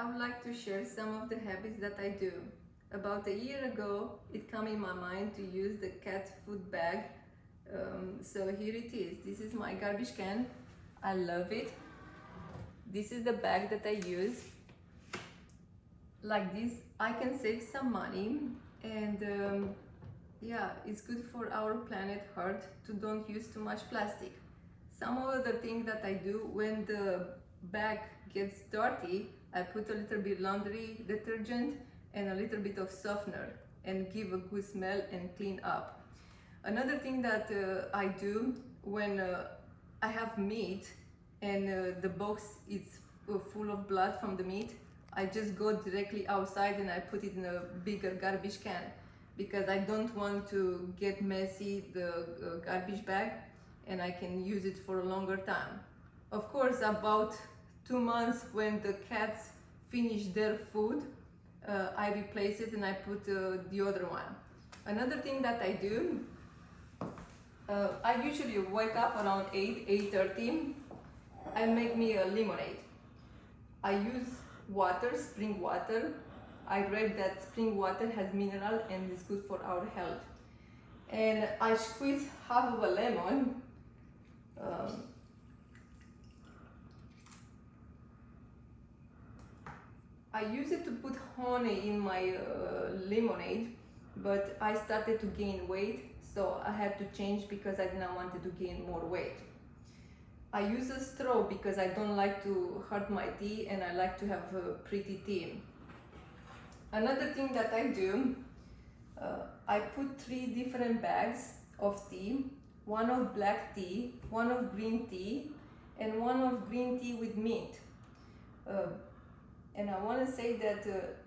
I would like to share some of the habits that I do. About a year ago, it came in my mind to use the cat food bag. So here it is. This is my garbage can. I love it. This is the bag that I use. Like this, I can save some money, and yeah, it's good for our planet Earth to don't use too much plastic. Some other thing that I do when the bag gets dirty, I put a little bit laundry detergent and a little bit of softener and give a good smell and clean up. Another thing that I do when I have meat and the box is full of blood from the meat, I just go directly outside and I put it in a bigger garbage can because I don't want to get messy the garbage bag, and I can use it for a longer time. Of course, about 2 months when the cats finish their food, I replace it and I put the other one. Another thing that I do, I usually wake up around 8:30. I make me a lemonade. I use water, spring water. I read that spring water has mineral and is good for our health. And I squeeze half of a lemon. I used it to put honey in my lemonade, but I started to gain weight, so I had to change because I didn't want to gain more weight. I use a straw because I don't like to hurt my tea and I like to have a pretty tea. Another thing that I do, I put 3 different bags of tea, one of black tea, one of green tea, and one of green tea with mint. And I want to say that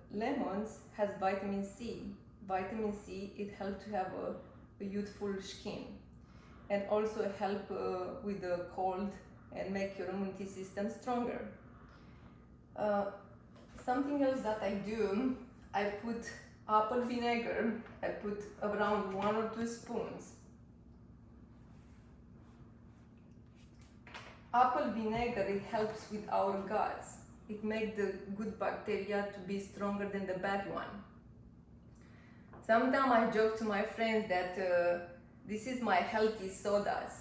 lemons has vitamin C. Vitamin C, it helps to have a youthful skin, and also help with the cold and make your immunity system stronger. Something else that I do, I put apple vinegar. I put around 1 or 2 spoons. Apple vinegar, it helps with our guts. It makes the good bacteria to be stronger than the bad one. Sometimes I joke to my friends that this is my healthy sodas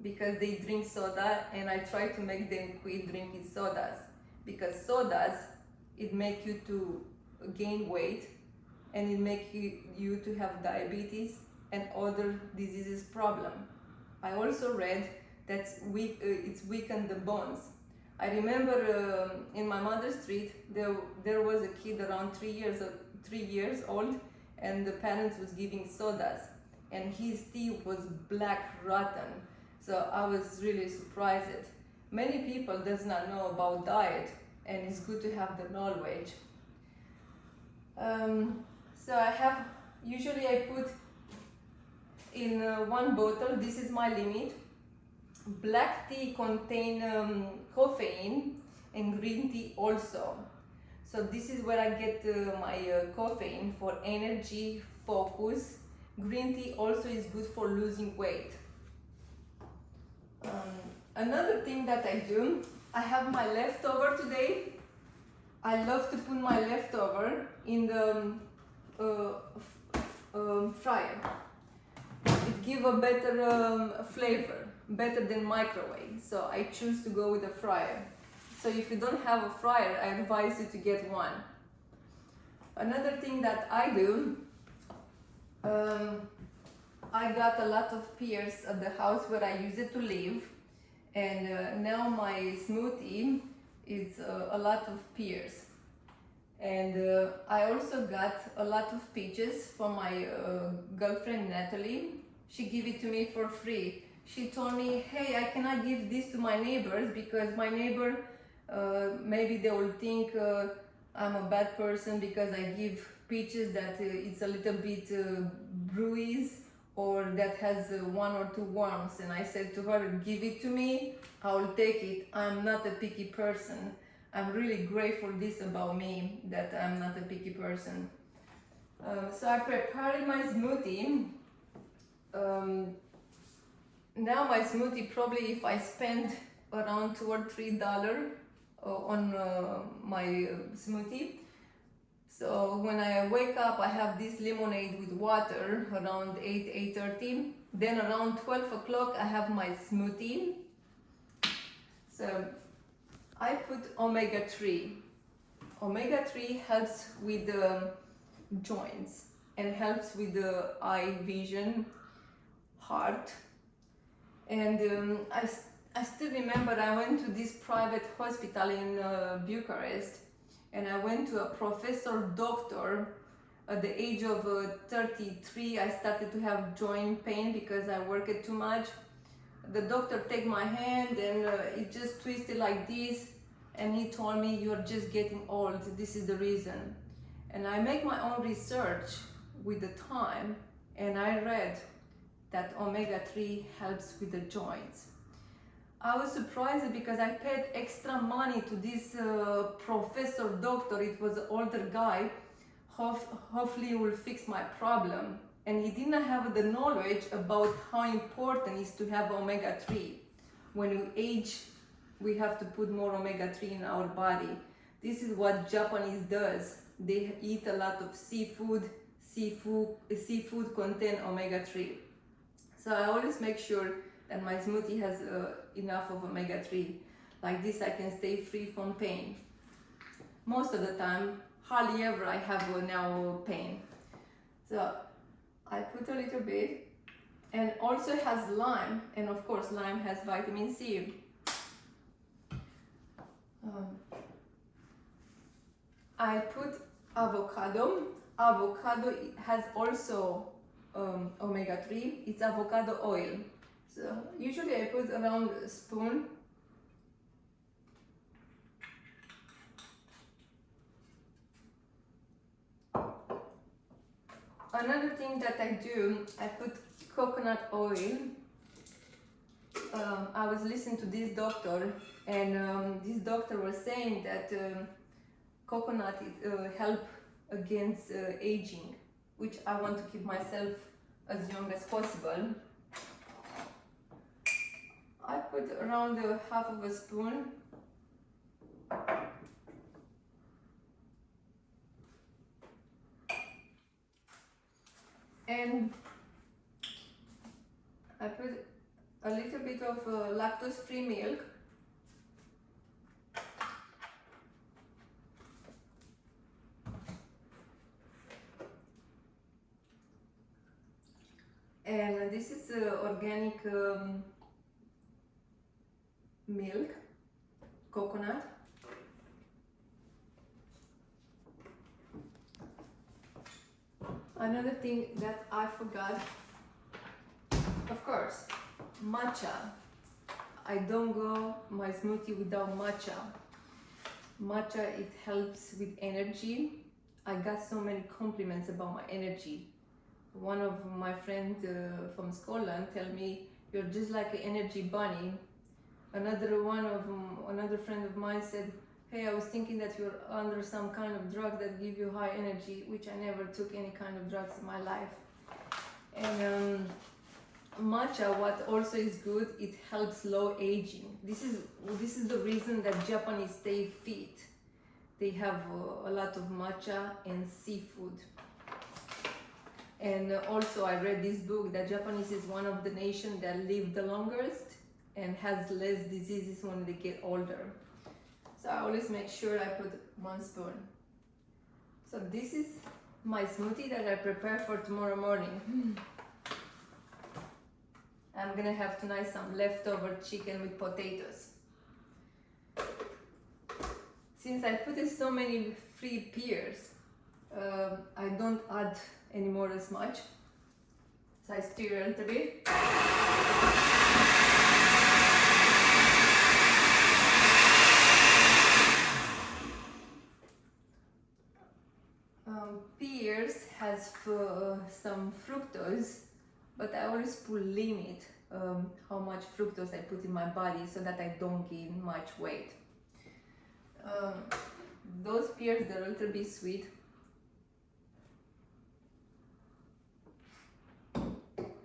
because they drink soda, and I try to make them quit drinking sodas because sodas, it makes you to gain weight and it makes you to have diabetes and other diseases problem. I also read that it's weakened the bones. I remember in my mother's street there was a kid around 3 years old, and the parents was giving sodas, and his teeth was black rotten. So I was really surprised. Many people does not know about diet, and it's good to have the knowledge. So I have, usually I put in 1 bottle, this is my limit. Black tea contain caffeine and green tea also. So this is where I get my caffeine for energy, focus. Green tea also is good for losing weight. Another thing that I do, I have my leftover today. I love to put my leftover in the fryer. It gives a better flavor, better than microwave. So I choose to go with a fryer. So if you don't have a fryer, I advise you to get one. Another thing that I do, I got a lot of pears at the house where I used it to live, and now my smoothie is a lot of pears. And I also got a lot of peaches from my girlfriend Natalie. She gave it to me for free. She told me, hey, I cannot give this to my neighbors because my neighbor, maybe they will think I'm a bad person because I give peaches that it's a little bit bruised or that has 1 or 2 worms. And I said to her, give it to me, I will take it. I'm not a picky person. I'm really grateful this about me, that I'm not a picky person. So I prepared my smoothie. Now my smoothie, probably if I spend around $2 or $3 on my smoothie. So when I wake up, I have this lemonade with water around 8:30. Then around 12 o'clock, I have my smoothie. So I put omega-3. Omega-3 helps with the joints and helps with the eye vision, heart. And I still remember I went to this private hospital in Bucharest, and I went to a professor doctor. At the age of 33, I started to have joint pain because I worked too much. The doctor took my hand and it just twisted like this, and he told me, "You're just getting old, this is the reason." And I make my own research with the time, and I read that omega-3 helps with the joints. I was surprised because I paid extra money to this professor doctor. It was an older guy. Hopefully he will fix my problem. And he didn't have the knowledge about how important it is to have omega-3. When we age, we have to put more omega-3 in our body. This is what Japanese does. They eat a lot of seafood. Seafood contain omega-3. So I always make sure that my smoothie has enough of omega-3. Like this, I can stay free from pain. Most of the time, hardly ever I have now pain. So I put a little bit, and also has lime, and of course lime has vitamin C. I put avocado. Avocado has also omega-3. It's avocado oil. So usually I put around a spoon. Another thing that I do, I put coconut oil. I was listening to this doctor, and this doctor was saying that coconut help against aging, which I want to keep myself as young as possible. I put around half of a spoon. And I put a little bit of lactose-free milk. And this is organic milk, coconut. Another thing that I forgot, of course, matcha. I don't go my smoothie without matcha. Matcha, it helps with energy. I got so many compliments about my energy. One of my friends from Scotland tell me, "You're just like an energy bunny." Another friend of mine said, "Hey, I was thinking that you're under some kind of drug that give you high energy," which I never took any kind of drugs in my life. And matcha, what also is good, it helps slow aging. This is the reason that Japanese stay fit. They have a lot of matcha and seafood. And also I read this book that Japanese is one of the nations that live the longest and has less diseases when they get older. So I always make sure I put 1 spoon. So this is my smoothie that I prepare for tomorrow morning. I'm gonna have tonight some leftover chicken with potatoes. Since I put in so many free pears, I don't add anymore as much. So I stir a little bit. Pears has some fructose, but I always put limit how much fructose I put in my body so that I don't gain much weight. Those pears, they're a little bit sweet.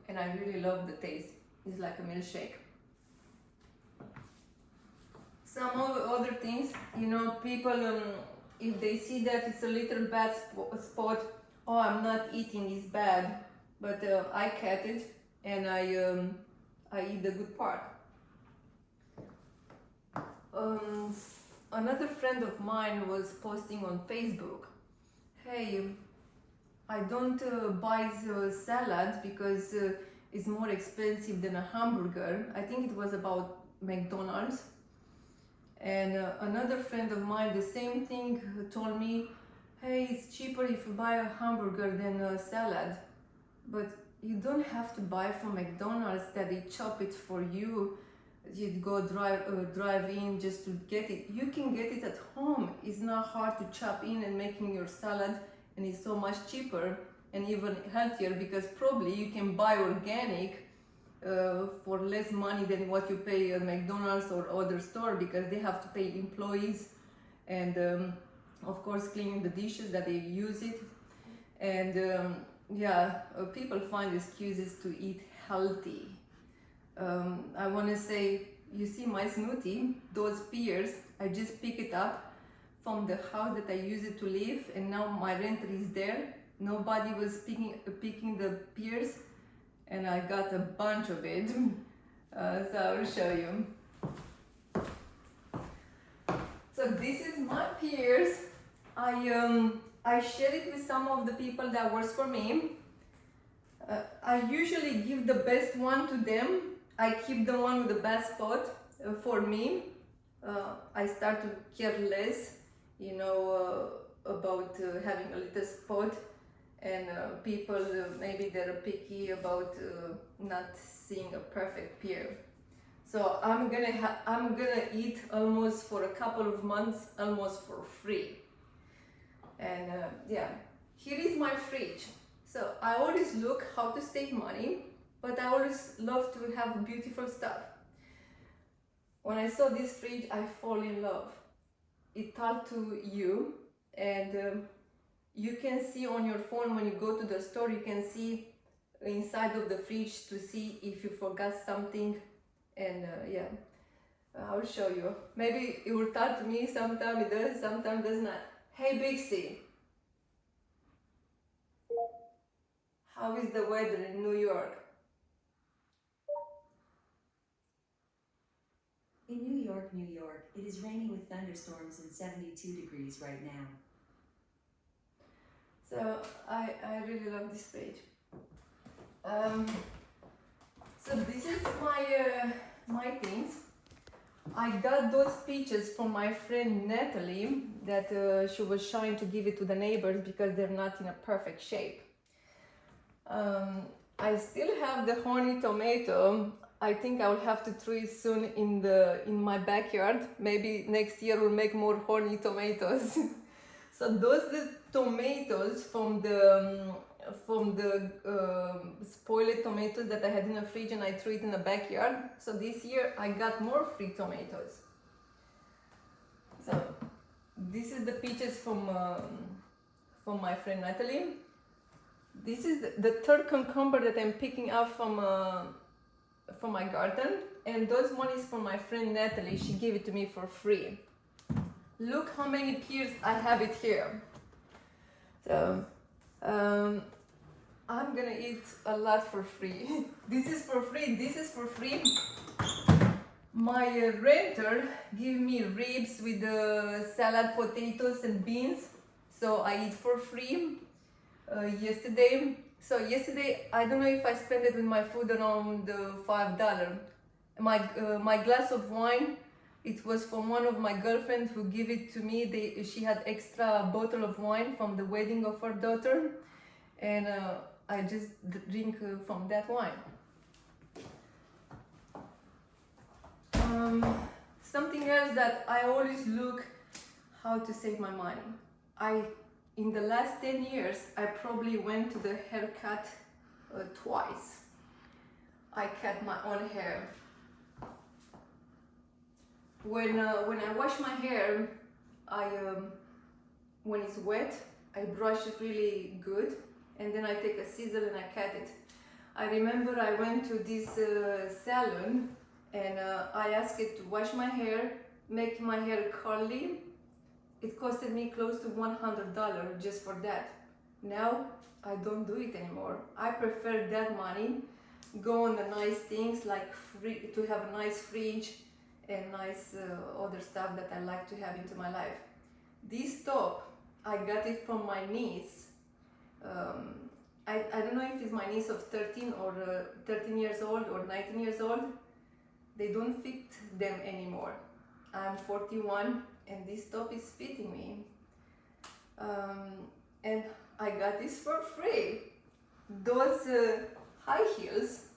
And I really love the taste. It's like a milkshake. Some other things, you know, people, if they see that it's a little bad spot, oh, I'm not eating, it's bad. But I cut it and I eat the good part. Another friend of mine was posting on Facebook, hey, I don't buy salad because it's more expensive than a hamburger. I think it was about McDonald's. And another friend of mine, the same thing, told me, hey, it's cheaper if you buy a hamburger than a salad. But you don't have to buy from McDonald's that they chop it for you. You go drive in just to get it. You can get it at home. It's not hard to chop in and making your salad, and it's so much cheaper and even healthier because probably you can buy organic for less money than what you pay at McDonald's or other store, because they have to pay employees and of course cleaning the dishes that they use it. And people find excuses to eat healthy. I want to say, you see my smoothie, those pears, I just pick it up from the house that I use it to live, and now my renter is there. Nobody was picking the pears, and I got a bunch of it. So I will show you. So this is my pears. I share it with some of the people that works for me. I usually give the best one to them. I keep the one with the bad spot for me. I start to care less, you know, about having a little spot, and people maybe they're picky about not seeing a perfect pear. So I'm gonna eat almost for a couple of months, almost for free. And here is my fridge. So I always look how to save money, but I always love to have beautiful stuff. When I saw this fridge, I fall in love. It talks to you, and you can see on your phone when you go to the store, you can see inside of the fridge to see if you forgot something. And I'll show you. Maybe it will talk to me, sometimes it does, sometimes it does not. Hey Bixie, how is the weather in New York? In New York, it is raining with thunderstorms and 72 degrees right now. So I really love this page. So this is my things. I got those peaches from my friend Natalie that she was trying to give it to the neighbors because they're not in a perfect shape. I still have the honey tomato. I think I will have to try it soon in my backyard. Maybe next year we'll make more honey tomatoes. So those the tomatoes from the spoiled tomatoes that I had in the fridge, and I threw it in the backyard. So this year I got more free tomatoes. So this is the peaches from my friend Natalie. This is the third cucumber that I'm picking up from my garden, and those one is from my friend Natalie. She gave it to me for free. Look how many pears I have it here. So I'm gonna eat a lot for free. This is for free, this is for free. My renter gave me ribs with salad, potatoes and beans, so I eat for free yesterday. So yesterday, I don't know if I spent it with my food around $5. My glass of wine, it was from one of my girlfriends who gave it to me. She had extra bottle of wine from the wedding of her daughter, and I just drink from that wine. Something else that I always look how to save my money. In the last 10 years, I probably went to the haircut twice. I cut my own hair. When I wash my hair, when it's wet, I brush it really good, and then I take a scissor and I cut it. I remember I went to this salon, and I asked it to wash my hair make my hair curly. It costed me close to $100 just for that. Now I don't do it anymore. I prefer that money go on the nice things like to have a nice fridge and nice other stuff that I like to have into my life. This top, I got it from my niece. I don't know if it's my niece of 13 or 13 years old or 19 years old. They don't fit them anymore. I'm 41 and this top is fitting me. And I got this for free. Those high heels,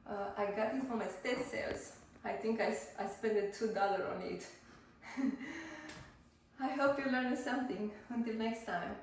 I got it from estate sales. I think I spent $2 on it. I hope you learned something. Until next time.